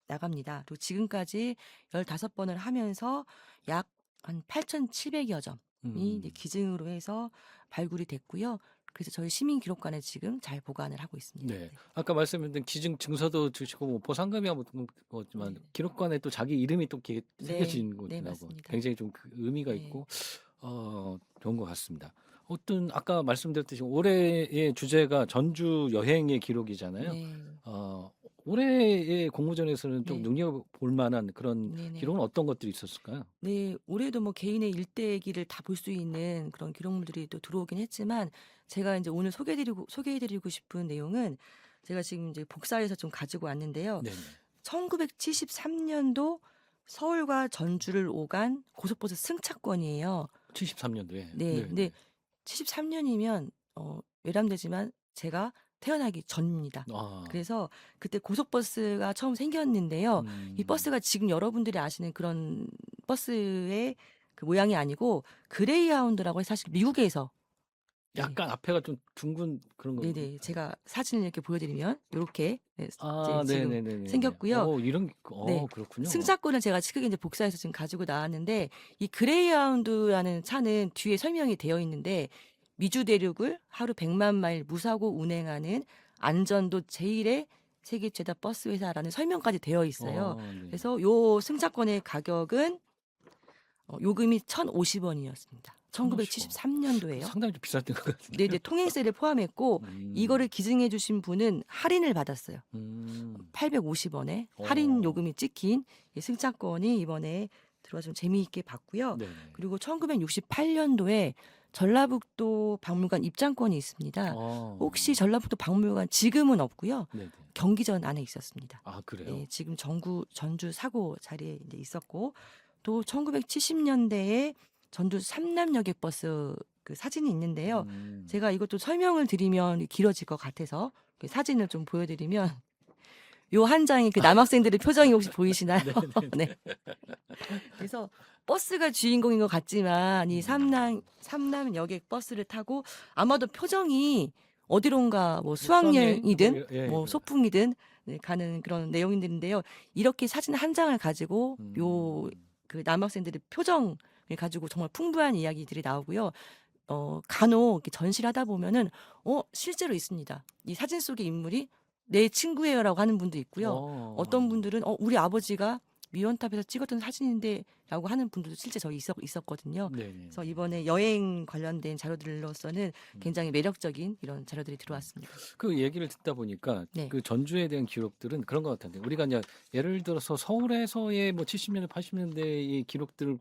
나갑니다. 그리고 지금까지 15번을 하면서 약 한 8,700여 점이 이제 기증으로 해서 발굴이 됐고요. 그래서 저희 시민기록관에 지금 잘 보관을 하고 있습니다. 네. 아까 말씀드린 기증 증서도 주시고 뭐 보상금이야 뭐지만 네. 기록관에 또 자기 이름이 또 이렇게 네. 새겨진 네, 곳이라고 맞습니다. 굉장히 좀 그 의미가 네. 있고 좋은 것 같습니다. 아까 말씀드렸듯이 올해의 주제가 전주 여행의 기록이잖아요. 네. 올해의 공모전에서는 좀 네. 눈여볼 만한 그런 네네. 기록은 어떤 것들이 있었을까요? 네, 올해도 뭐 개인의 일대기를 다 볼 수 있는 그런 기록물들이 또 들어오긴 했지만 제가 이제 오늘 소개해드리고 싶은 내용은 제가 지금 이제 복사해서 좀 가지고 왔는데요. 네네. 1973년도 서울과 전주를 오간 고속버스 승차권이에요. 73년도에. 네, 근데 73년이면 외람되지만 제가 태어나기 전입니다. 그래서 그때 고속버스가 처음 생겼는데요. 이 버스가 지금 여러분들이 아시는 그런 버스의 그 모양이 아니고 그레이하운드라고 해서 사실 미국에서 약간 앞에가 좀 둥근 그런 거. 네네 제가 사진을 이렇게 보여드리면 이렇게 이제 지금 네네네네. 생겼고요. 네. 그렇군요. 승차권을 제가 크게 이제 복사해서 지금 가지고 나왔는데 이 그레이하운드라는 차는 뒤에 설명이 되어 있는데 미주 대륙을 하루 100만 마일 무사고 운행하는 안전도 제1의 세계 최다 버스 회사라는 설명까지 되어 있어요. 네. 그래서 요 승차권의 가격은 요금이 1,050원이었습니다. 1973년도에요. 상당히 좀 비쌀 것 같은데. 네네 통행세를 포함했고 이거를 기증해 주신 분은 할인을 받았어요. 850원에 할인 요금이 찍힌 이 승차권이 이번에 들어와서 좀 재미있게 봤고요. 네. 그리고 1968년도에 전라북도 박물관 입장권이 있습니다. 혹시 전라북도 박물관 지금은 없고요. 네네. 경기전 안에 있었습니다. 그래요? 네, 지금 전주 사고 자리에 이제 있었고 또 1970년대에 전주 삼남 여객버스 그 사진이 있는데요. 제가 이것도 설명을 드리면 길어질 것 같아서 그 사진을 좀 보여드리면 요 한 장의 그 남학생들의 표정이 혹시 보이시나요? 네. 그래서 버스가 주인공인 것 같지만 이 삼남 여객 버스를 타고 아마도 표정이 어디론가 뭐 수학여행이든 뭐 소풍이든 네, 가는 그런 내용인데요. 이렇게 사진 한 장을 가지고 요 그 남학생들의 표정을 가지고 정말 풍부한 이야기들이 나오고요. 간혹 이렇게 전시를 하다 보면은 실제로 있습니다. 이 사진 속의 인물이 내 친구예요라고 하는 분도 있고요. 어떤 분들은 우리 아버지가 미원탑에서 찍었던 사진인데라고 하는 분들도 실제 저희 있었거든요. 네네. 그래서 이번에 여행 관련된 자료들로서는 음. 굉장히 매력적인 이런 자료들이 들어왔습니다. 그 얘기를 듣다 보니까 네. 그 전주에 대한 기록들은 그런 것 같은데 우리가 이제 예를 들어서 서울에서의 뭐 70년대, 80년대의 기록들을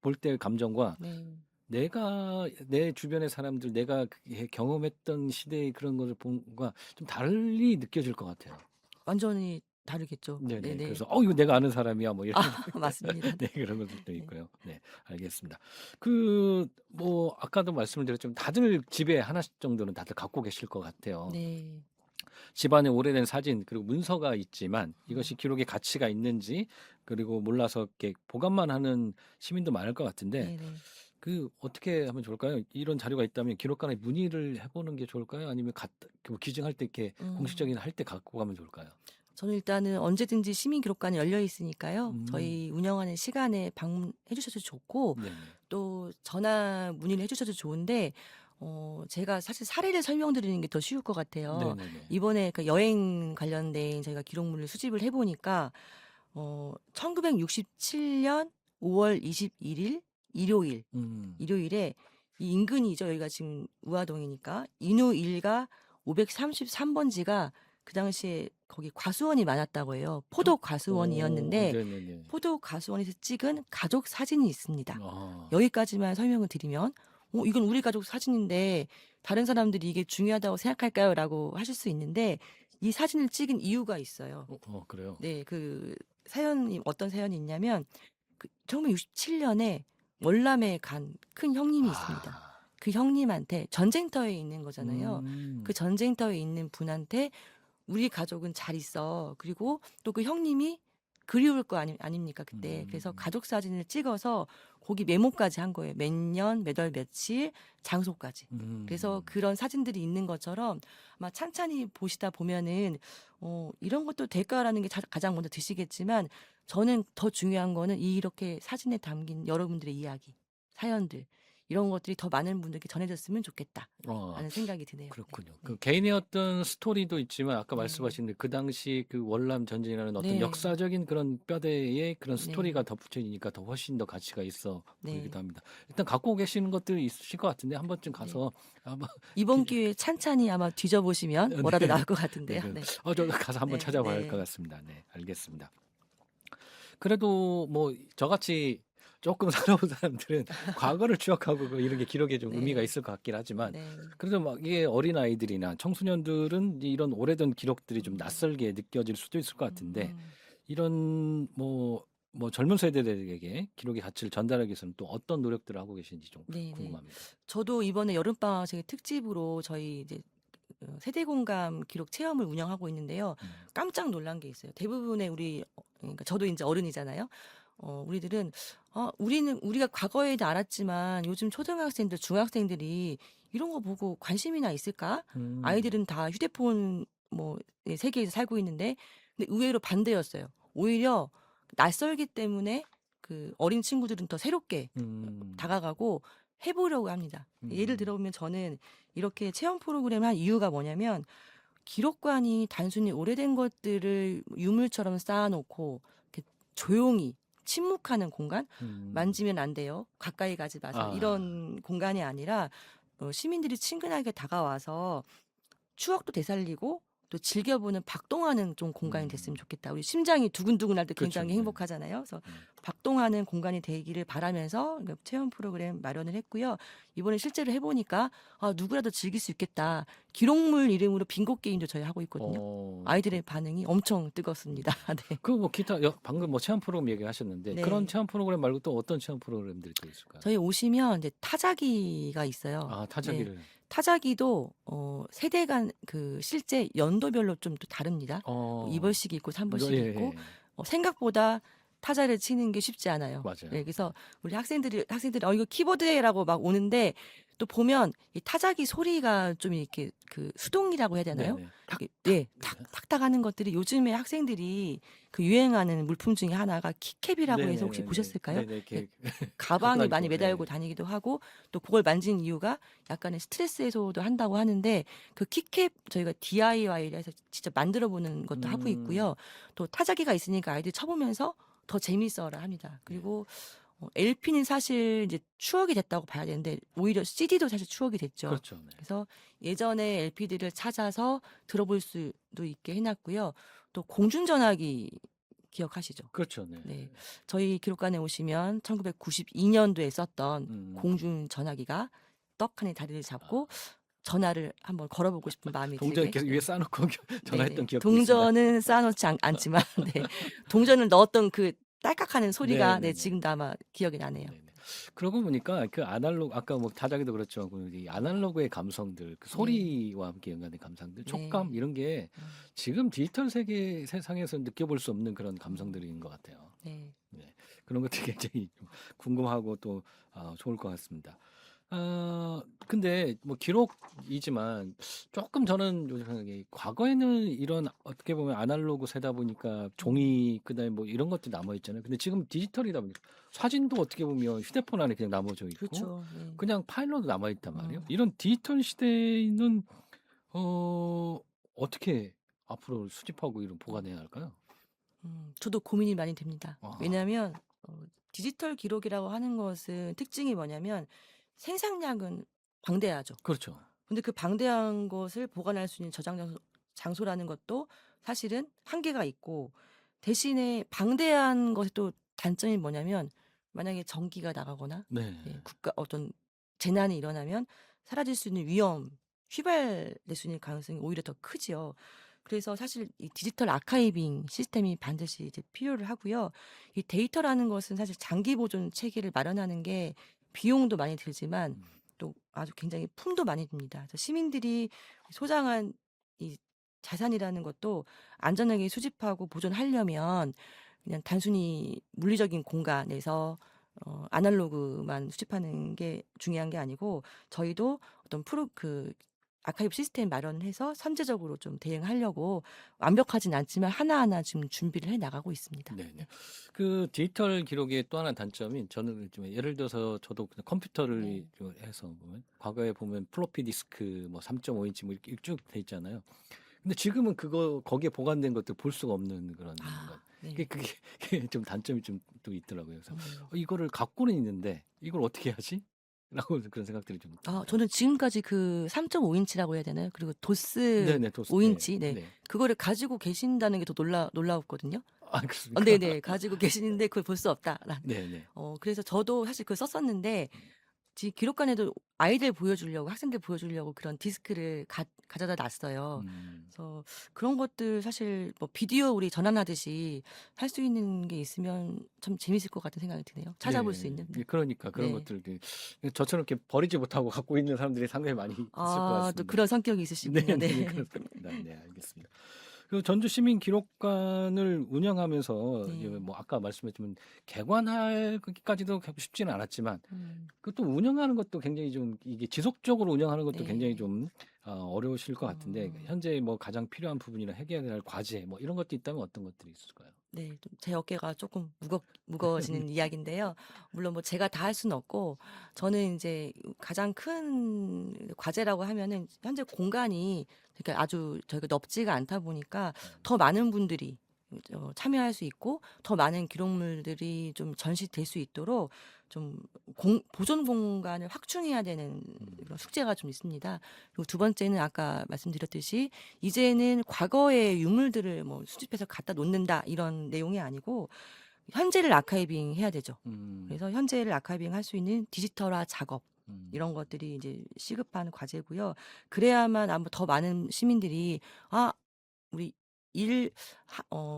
볼 때 감정과 네. 내가 내 주변의 사람들 내가 경험했던 시대의 그런 것을 본 것과 좀 달리 느껴질 것 같아요. 완전히 다르겠죠. 네네. 네네. 그래서 이거 내가 아는 사람이야 뭐 이런 맞습니다. 네 그런 것들도 네. 있고요. 네 알겠습니다. 그 뭐 아까도 말씀을 드렸지만 다들 집에 하나씩 정도는 다들 갖고 계실 것 같아요. 네. 집안에 오래된 사진 그리고 문서가 있지만 이것이 기록의 가치가 있는지 그리고 몰라서 이렇게 보관만 하는 시민도 많을 것 같은데 네네. 그 어떻게 하면 좋을까요? 이런 자료가 있다면 기록관에 문의를 해보는 게 좋을까요? 아니면 뭐 기증할 때 이렇게 공식적인 할 때 갖고 가면 좋을까요? 저는 일단은 언제든지 시민 기록관이 열려 있으니까요. 음. 저희 운영하는 시간에 방문해 주셔도 좋고 네네. 또 전화 문의를 해 주셔도 좋은데 제가 사실 사례를 설명드리는 게 더 쉬울 것 같아요. 네네네. 이번에 그 여행 관련된 저희가 기록물을 수집을 해 보니까 1967년 5월 21일 일요일 음. 일요일에 이 인근이죠. 여기가 지금 우화동이니까 인후 1가 533번지가 그 당시에 거기 과수원이 많았다고 해요. 포도 과수원이었는데 네네네. 포도 과수원에서 찍은 가족 사진이 있습니다. 아. 여기까지만 설명을 드리면 이건 우리 가족 사진인데 다른 사람들이 이게 중요하다고 생각할까요? 라고 하실 수 있는데 이 사진을 찍은 이유가 있어요. 그래요? 네, 그 사연이 어떤 사연이 있냐면 1967년에 월남에 간 큰 형님이 있습니다. 아. 그 형님한테 전쟁터에 있는 거잖아요. 음. 그 전쟁터에 있는 분한테 우리 가족은 잘 있어. 그리고 또 그 형님이 그리울 거 아닙니까 그때. 그래서 가족 사진을 찍어서 거기 메모까지 한 거예요. 몇 년, 몇 월, 며칠, 장소까지. 그래서 그런 사진들이 있는 것처럼 아마 찬찬히 보시다 보면은 이런 것도 될까라는 게 가장 먼저 드시겠지만 저는 더 중요한 거는 이렇게 사진에 담긴 여러분들의 이야기, 사연들 이런 것들이 더 많은 분들께 전해졌으면 좋겠다. 어. 라는 생각이 드네요. 그렇군요. 네. 그 개인의 어떤 스토리도 있지만 아까 네. 말씀하신 그 당시 그 월남 전쟁이라는 어떤 네. 역사적인 그런 뼈대에 그런 네. 스토리가 덧붙여지니까 더 훨씬 더 가치가 있어 네. 보이기도 합니다. 일단 갖고 계시는 것들이 있으실 것 같은데 한 번쯤 가서 한번 이번 기회에 찬찬히 아마 뒤져보시면 뭐라도 네. 나올 것 같은데요. 네. 네. 저 가서 한번 네, 찾아봐야 할 네. 것 같습니다. 네, 알겠습니다. 그래도 뭐 저같이 조금 살아온 사람들은 과거를 추억하고 이런 게 기록에 좀 네. 의미가 있을 것 같긴 하지만 네. 그래도 막 이게 어린 아이들이나 청소년들은 이런 오래된 기록들이 좀 낯설게 느껴질 수도 있을 것 같은데 이런 뭐 젊은 세대들에게 기록의 가치를 전달하기 위해서는 또 어떤 노력들을 하고 계신지 좀 네, 네. 궁금합니다. 저도 이번에 여름방학 특집으로 저희 이제 세대 공감 기록 체험을 운영하고 있는데요. 깜짝 놀란 게 있어요. 대부분의 그러니까 저도 이제 어른이잖아요. 우리들은 우리가 과거에도 알았지만 요즘 초등학생들, 중학생들이 이런 거 보고 관심이나 있을까? 아이들은 다 휴대폰 세계에서 살고 있는데 근데 의외로 반대였어요. 오히려 낯설기 때문에 그 어린 친구들은 더 새롭게 다가가고 해보려고 합니다. 예를 들어보면 저는 이렇게 체험 프로그램을 한 이유가 뭐냐면 기록관이 단순히 오래된 것들을 유물처럼 쌓아놓고 이렇게 조용히 침묵하는 공간, 만지면 안 돼요. 가까이 가지 마세요. 이런 공간이 아니라 시민들이 친근하게 다가와서 추억도 되살리고 또 즐겨보는 박동하는 좀 공간이 됐으면 좋겠다. 우리 심장이 두근두근할 때 굉장히 그렇죠. 행복하잖아요. 그래서 박동하는 공간이 되기를 바라면서 체험 프로그램 마련을 했고요. 이번에 실제로 해보니까 누구라도 즐길 수 있겠다. 기록물 이름으로 빙고 게임도 저희 하고 있거든요. 아이들의 반응이 엄청 뜨겁습니다. 네. 그 뭐 기타 방금 뭐 체험 프로그램 얘기하셨는데 네. 그런 체험 프로그램 말고 또 어떤 체험 프로그램들이 또 있을까요? 저희 오시면 이제 타자기가 있어요. 네. 타자기를. 타자기도 세대 간 실제 연도별로 좀 또 다릅니다. 2번씩이 있고 3번씩이 있고 생각보다 타자를 치는 게 쉽지 않아요. 맞아요. 네, 그래서 우리 학생들이 이거 키보드라고 막 오는데 또 보면 이 타자기 소리가 좀 이렇게 수동이라고 해야 되나요? 네네. 탁탁 하는 것들이 요즘에 학생들이 유행하는 물품 중에 하나가 키캡이라고 해서 혹시 네네네네. 보셨을까요? 네네, 이렇게 가방에 많이 다니고, 매달고 네. 다니기도 하고 또 그걸 만진 이유가 약간의 스트레스 해소도 한다고 하는데 그 키캡 저희가 DIY를 해서 직접 만들어 보는 것도 하고 있고요. 또 타자기가 있으니까 아이들이 쳐보면서 더 재밌어라 합니다. 네. 그리고 LP는 사실 이제 추억이 됐다고 봐야 되는데 오히려 CD도 사실 추억이 됐죠. 그렇죠. 네. 그래서 예전에 LP들을 찾아서 들어볼 수도 있게 해놨고요. 또 공중전화기 기억하시죠? 그렇죠. 네. 네. 저희 기록관에 오시면 1992년도에 썼던 음. 공중전화기가 떡하니 다리를 잡고 아. 전화를 한번 걸어보고 싶은 마음이 동전 들게. 계속 위에 쌓아놓고 전화했던 네네. 기억도 있습니다. 동전은 쌓아놓지 않지만 네. 동전을 넣었던 그 딸깍하는 소리가 네, 네네네. 지금도 아마 기억이 나네요. 네네. 그러고 보니까 그 아날로그 아까 뭐 다자기도 그렇죠. 이 아날로그의 감성들, 그 네. 소리와 함께 연관된 감상들, 촉감 네. 이런 게 지금 디지털 세상에서 느껴볼 수 없는 그런 감성들인 것 같아요. 네. 네. 그런 것들이 굉장히 좀 궁금하고 또 좋을 것 같습니다. 근데 뭐 기록이지만 조금 저는 요즘 과거에는 이런 어떻게 보면 아날로그 세다 보니까 종이 그다음에 뭐 이런 것도 남아 있잖아요. 근데 지금 디지털이다 보니까 사진도 어떻게 보면 휴대폰 안에 그냥 남아져 있고 그렇죠. 네. 그냥 파일로도 남아 있단 말이에요. 음. 이런 디지털 시대에는 어떻게 앞으로 수집하고 이런 보관해야 할까요? 저도 고민이 많이 됩니다. 아, 왜냐하면 디지털 기록이라고 하는 것은 특징이 뭐냐면 생산량은 방대하죠. 그렇죠. 근데 그 방대한 것을 보관할 수 있는 장소라는 것도 사실은 한계가 있고 대신에 방대한 것의 또 단점이 뭐냐면 만약에 전기가 나가거나 네. 국가 어떤 재난이 일어나면 사라질 수 있는 위험, 휘발될 수 있는 가능성이 오히려 더 크지요. 그래서 사실 이 디지털 아카이빙 시스템이 반드시 이제 필요를 하고요. 이 데이터라는 것은 사실 장기 보존 체계를 마련하는 게 비용도 많이 들지만 음. 또 아주 굉장히 품도 많이 듭니다. 그래서 시민들이 소장한 이 자산이라는 것도 안전하게 수집하고 보존하려면 그냥 단순히 물리적인 공간에서 아날로그만 수집하는 게 중요한 게 아니고 저희도 어떤 아카이브 시스템 마련해서 선제적으로 좀 대응하려고 완벽하진 않지만 하나하나 지금 준비를 해 나가고 있습니다. 네네. 네. 그 디지털 기록의 또 하나 단점인 저는 좀 예를 들어서 저도 그냥 컴퓨터를 네. 좀 해서 보면 과거에 보면 플로피 디스크 뭐 3.5인치 뭐 이렇게 쭉 돼 있잖아요. 근데 지금은 그거 거기에 보관된 것들 볼 수가 없는 그런 것. 네. 그게 좀 단점이 좀 또 있더라고요. 그래서 음. 이거를 갖고는 있는데 이걸 어떻게 하지? 라고 그런 생각들이 좀 듭니다. 저는 지금까지 그 3.5인치라고 해야 되나요? 그리고 도스 네네, 도스. 5인치 네. 네. 네. 그거를 가지고 계신다는 게 더 놀라웠거든요. 그렇습니까? 네네. 가지고 계시는데 그걸 볼 수 없다라는. 네네. 그래서 저도 사실 그걸 썼었는데 기록관에도 아이들 보여주려고 학생들 보여주려고 그런 디스크를 가져다 놨어요. 그래서 그런 것들 사실 뭐 비디오 우리 전환하듯이 할 수 있는 게 있으면 참 재밌을 것 같은 생각이 드네요. 찾아볼 수 있는. 네. 그러니까 그런 네. 것들 저처럼 이렇게 버리지 못하고 갖고 있는 사람들이 상당히 많이 있을 것 같습니다. 또 그런 성격이 있으시군요. 네. 그렇습니다. 네, 알겠습니다. 그 전주 시민 기록관을 운영하면서 네. 이제 뭐 아까 말씀했지만 개관하기까지도 쉽지는 않았지만 그것도 운영하는 것도 굉장히 좀 이게 지속적으로 운영하는 것도 네. 굉장히 좀 어려우실 것 같은데 음. 현재 뭐 가장 필요한 부분이나 해결해야 할 과제 뭐 이런 것도 있다면 어떤 것들이 있을까요? 네. 좀 제 어깨가 조금 무거워지는 이야기인데요. 물론 뭐 제가 다 할 수는 없고 저는 인제 가장 큰 과제라고 하면은 현재 공간이 그러니까 아주 저희가 넓지가 않다 보니까 더 많은 분들이 참여할 수 있고 더 많은 기록물들이 좀 전시될 수 있도록 좀 보존 공간을 확충해야 되는 그런 숙제가 좀 있습니다. 그리고 두 번째는 아까 말씀드렸듯이 이제는 과거의 유물들을 뭐 수집해서 갖다 놓는다 이런 내용이 아니고 현재를 아카이빙 해야 되죠. 그래서 현재를 아카이빙 할 수 있는 디지털화 작업 이런 것들이 이제 시급한 과제고요. 그래야만 아마 더 많은 시민들이 우리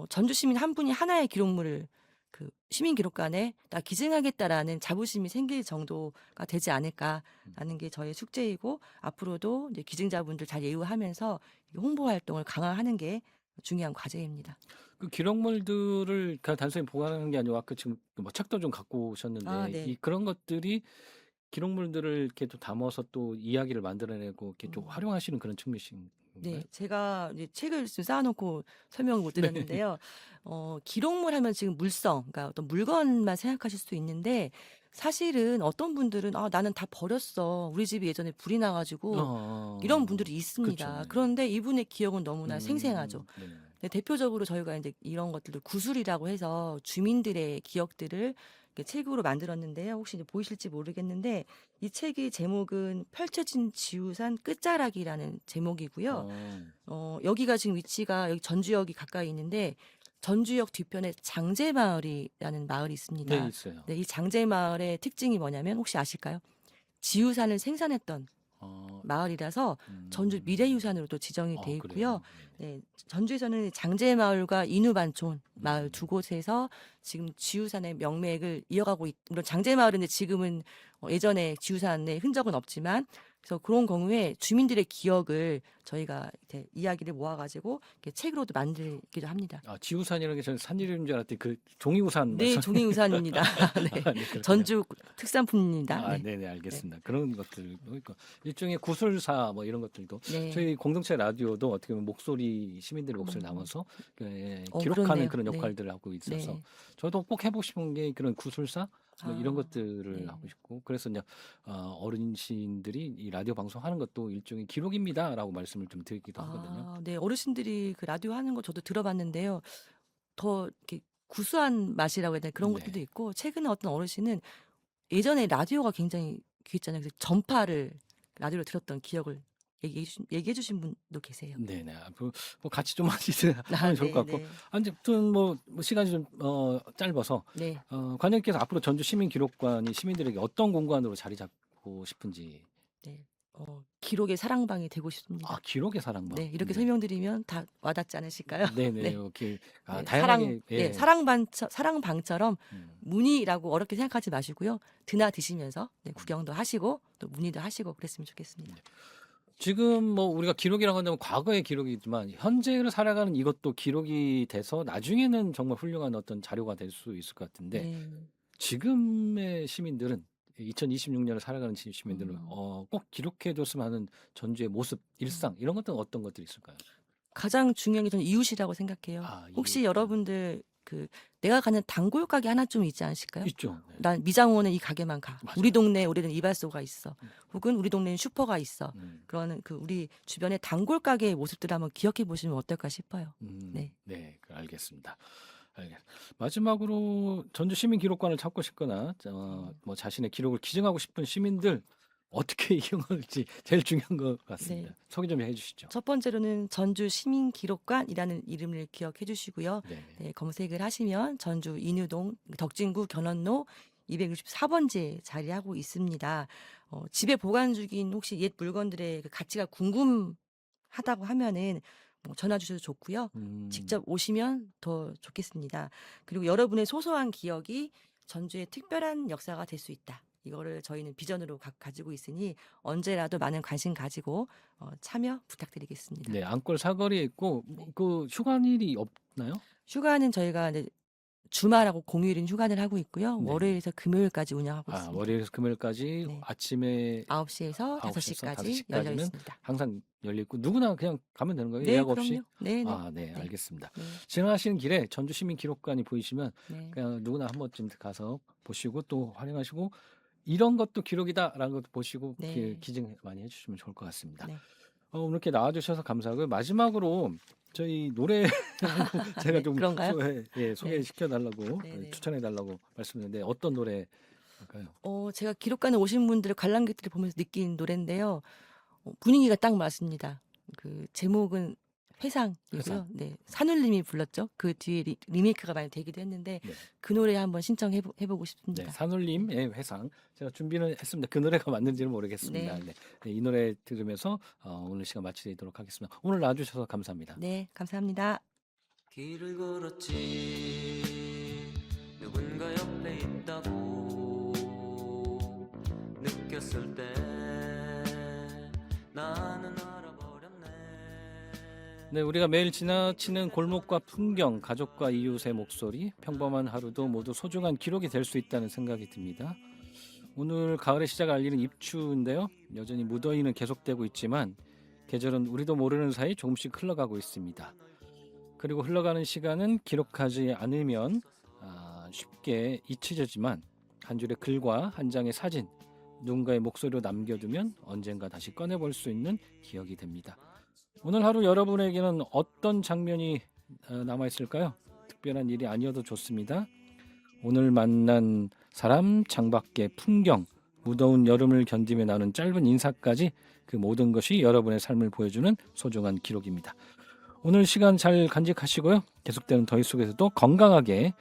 전주 시민 한 분이 하나의 기록물을 그 시민 기록관에 나 기증하겠다라는 자부심이 생길 정도가 되지 않을까라는 게 저의 숙제이고 앞으로도 이제 기증자분들 잘 예우하면서 홍보 활동을 강화하는 게 중요한 과제입니다. 그 기록물들을 그냥 단순히 보관하는 게 아니고 아까 지금 뭐 책도 좀 갖고 오셨는데 네. 그런 것들이 기록물들을 이렇게 또 담아서 또 이야기를 만들어내고 이렇게 좀 활용하시는 그런 측면이신 건가요? 네. 제가 이제 책을 지금 쌓아 놓고 설명을 못 드렸는데요. 기록물 하면 지금 물성 그러니까 어떤 물건만 생각하실 수도 있는데 사실은 어떤 분들은 나는 다 버렸어. 우리 집이 예전에 불이 나 가지고." 이런 분들이 있습니다. 그렇죠. 네. 그런데 이분의 기억은 너무나 생생하죠. 네. 네, 대표적으로 저희가 이제 이런 것들을 구술이라고 해서 주민들의 기억들을 이렇게 책으로 만들었는데요. 혹시 이제 보이실지 모르겠는데 이 책의 제목은 펼쳐진 지우산 끝자락이라는 제목이고요. 여기가 지금 위치가 여기 전주역이 가까이 있는데 전주역 뒤편에 장제마을이라는 마을이 네, 있습니다. 있어요. 네, 이 장제마을의 특징이 뭐냐면 혹시 아실까요? 지우산을 생산했던 어, 마을이라서 전주 미래유산으로도 지정이 돼 있고요. 그래요. 네, 전주에서는 장제마을과 인후반촌 마을 음. 두 곳에서 지금 지우산의 명맥을 이어가고 물론 장제마을은 지금은 예전에 지우산의 흔적은 없지만 그래서 그런 경우에 주민들의 기억을 저희가 이제 이야기를 모아가지고 이렇게 책으로도 만들기도 합니다. 지우산이라는 게 저는 산 이름인 줄 알았더니 그 종이우산 네, 말씀. 종이우산입니다. 네, 네, 그렇군요. 전주 특산품입니다. 네, 네네, 알겠습니다. 그런 것들, 그러니까 일종의 구술사 뭐 이런 것들도 네. 저희 공동체 라디오도 어떻게 보면 목소리, 시민들의 목소리 담아서 기록하는 그렇네요. 그런 네. 역할들을 하고 있어서 네. 저도 꼭 해보고 싶은 게 그런 구술사 뭐 이런 것들을 네. 하고 싶고, 그래서 이제 어르신들이 이 라디오 방송하는 것도 일종의 기록입니다라고 말씀을 좀 드리기도 하거든요. 네, 어르신들이 그 라디오 하는 거 저도 들어봤는데요. 더 이렇게 구수한 맛이라고 해야 되나 그런 네. 것들도 있고 최근에 어떤 어르신은 예전에 라디오가 굉장히 귀했잖아요. 그래서 전파를 라디오로 들었던 기억을 얘기해 주신 분도 계세요. 네네. 앞으로 뭐 같이 좀 하면 좋을 것 같고, 네. 아무튼 뭐 시간이 좀 짧아서 네. 관장님께서 앞으로 전주 시민기록관이 시민들에게 어떤 공간으로 자리 잡고 싶은지. 네. 기록의 사랑방이 되고 싶습니다. 기록의 사랑방. 네, 이렇게 네. 설명드리면 다 와닿지 않으실까요? 네네. 네. 이렇게 네, 다양하게. 예. 사랑방처럼 음. 문의라고 어렵게 생각하지 마시고요. 드나 드시면서 구경도 하시고 또 문의도 하시고 그랬으면 좋겠습니다. 지금 뭐 우리가 기록이라고 한다면 과거의 기록이지만 현재를 살아가는 이것도 기록이 돼서 나중에는 정말 훌륭한 어떤 자료가 될 수 있을 것 같은데, 네. 지금의 시민들은 2026년을 살아가는 시민들은 꼭 기록해줬으면 하는 전주의 모습, 일상 이런 것들은 어떤 것들이 있을까요? 가장 중요한 게 저는 이웃이라고 생각해요. 혹시 이웃. 여러분들 내가 가는 단골 가게 하나 좀 있지 않으실까요? 있죠. 네. 난 미장원은 이 가게만 가. 맞아요. 우리 동네에 우리는 이발소가 있어. 혹은 우리 동네는 슈퍼가 있어. 음. 그러는 우리 주변의 단골 가게의 모습들을 한번 기억해 보시면 어떨까 싶어요. 네. 네, 알겠습니다. 마지막으로 전주 시민기록관을 찾고 싶거나 뭐 자신의 기록을 기증하고 싶은 시민들 어떻게 이용할지 제일 중요한 것 같습니다. 네. 소개 좀 해주시죠. 첫 번째로는 전주 시민기록관이라는 이름을 기억해 주시고요. 네. 네, 검색을 하시면 전주 인유동 덕진구 견원로 264번지에 자리하고 있습니다. 집에 보관 중인 혹시 옛 물건들의 그 가치가 궁금하다고 하면은 전화 주셔도 좋고요. 직접 오시면 더 좋겠습니다. 그리고 여러분의 소소한 기억이 전주의 특별한 역사가 될 수 있다. 이거를 저희는 비전으로 가지고 있으니 언제라도 많은 관심 가지고 참여 부탁드리겠습니다. 네, 안골 사거리에 있고 그 휴관일이 없나요? 휴가는 저희가 이제 주말하고 공휴일인 휴관을 하고 있고요. 네. 월요일에서 금요일까지 운영하고 있습니다. 월요일에서 금요일까지 네. 아침에 9시에서 5시까지 열려 5시까지는 있습니다. 항상 열려 있고 누구나 그냥 가면 되는 거예요? 네, 예약 없이? 그럼요. 네, 네, 알겠습니다. 네. 지나가시는 길에 전주 시민기록관이 보이시면 네. 그냥 누구나 한 번쯤 가서 보시고 또 활용하시고 이런 것도 기록이다라는 것도 보시고 네. 기증 많이 해주시면 좋을 것 같습니다. 네. 오늘 이렇게 나와주셔서 감사하고요. 마지막으로 저희 노래 제가 네, 좀 그런가요? 소개시켜달라고 네. 추천해달라고 말씀드렸는데 어떤 노래 할까요? 제가 기록관에 오신 분들 관람객들을 보면서 느낀 노래인데요. 분위기가 딱 맞습니다. 제목은 회상이고요. 회상. 네, 산울님이 불렀죠. 그 뒤에 리메이크가 많이 되기도 했는데 네. 그 노래 한번 신청해보고 싶습니다. 네, 산울림의 회상 제가 준비는 했습니다. 그 노래가 맞는지는 모르겠습니다. 네, 이 노래 들으면서 오늘 시간 마치도록 하겠습니다. 오늘 나와주셔서 감사합니다. 네, 감사합니다. 길을 걸었지 누군가 옆에 있다고 느꼈을 때 나는 알아버렸네. 네, 우리가 매일 지나치는 골목과 풍경, 가족과 이웃의 목소리, 평범한 하루도 모두 소중한 기록이 될 수 있다는 생각이 듭니다. 오늘 가을의 시작을 알리는 입추인데요. 여전히 무더위는 계속되고 있지만 계절은 우리도 모르는 사이 조금씩 흘러가고 있습니다. 그리고 흘러가는 시간은 기록하지 않으면 쉽게 잊혀지지만 한 줄의 글과 한 장의 사진, 누군가의 목소리로 남겨두면 언젠가 다시 꺼내볼 수 있는 기억이 됩니다. 오늘 하루 여러분에게는 어떤 장면이 남아 있을까요? 특별한 일이 아니어도 좋습니다. 오늘 만난 사람, 창밖의 풍경, 무더운 여름을 견디며 나눈 짧은 인사까지 그 모든 것이 여러분의 삶을 보여주는 소중한 기록입니다. 오늘 시간 잘 간직하시고요. 계속되는 더위 속에서도 건강하게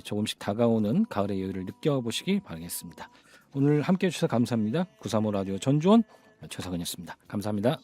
조금씩 다가오는 가을의 여유를 느껴보시기 바라겠습니다. 오늘 함께해 주셔서 감사합니다. 935 라디오 전주원 최석은이었습니다. 감사합니다.